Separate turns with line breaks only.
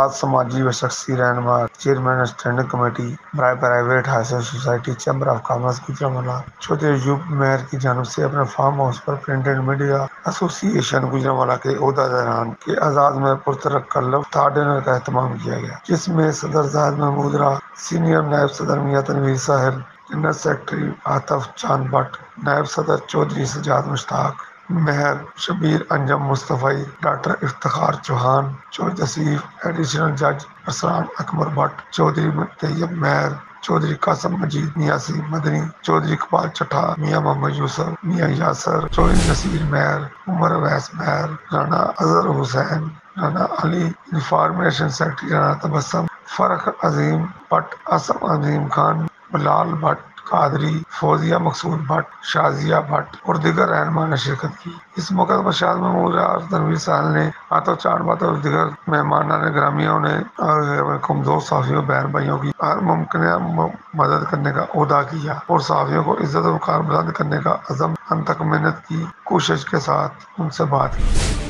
सात समाजी व शख्सी रहनुमा, चेयरमैन स्टैंडिंग कमेटी बराए private housing society chamber of commerce Gujranwala Chaudhry Ayub mayor की जानब से अपने फार्म हाउस पर print and media association Gujranwala के ओहदेदारान के आजाद में पुरतरक्कल इफ्तार डिनर का एहतमाम किया गया, जिसमें सदर जाहिद महमूद रहा, सीनियर नायब सदर मियां तनवीर साहिब, जनरल सेक्रेटरी आतफ चांद भट्ट, नायब सदर चौधरी सजाद मुश्ताक, मेहर शबीर अंजम मुस्तफ़ी, डॉक्टर इफ्तिखार चौहान, चौधरी तसीफ, एडिशनल जज अरसलान अकबर भट्ट, चौधरी तैयब मेहर, चौधरी कासम मजीद नियासी मदनी, चौधरी इकबाल चट्टा, मियां मोहम्मद यूसुफ, मियां यासर, चौधरी नसीर मेहर, उमर अवैस मेहर, राना अजहर हुसैन, राना अली, इंफॉर्मेशन सेक्रेटरी राना तबस्सुम, फरख अजीम भट्ट, असम अजीम खान, बिलाल भट्ट कादरी, फौजिया मकसूद भट्ट, शाजिया भट्ट और दीगर रहनुमा ने शिरकत की। इस मौके पर शाह महमूद और तनवीर साहल ने आतो चार बात और दीगर मेहमाना ने ग्रामीणों ने कमजोर साफियों बहन भाइयों की हर मुमकिन मदद करने का अदा किया और साफियों को इज्जत और वकार बुलंद करने का अज़म अंत तक मेहनत की कोशिश के साथ उनसे बात की।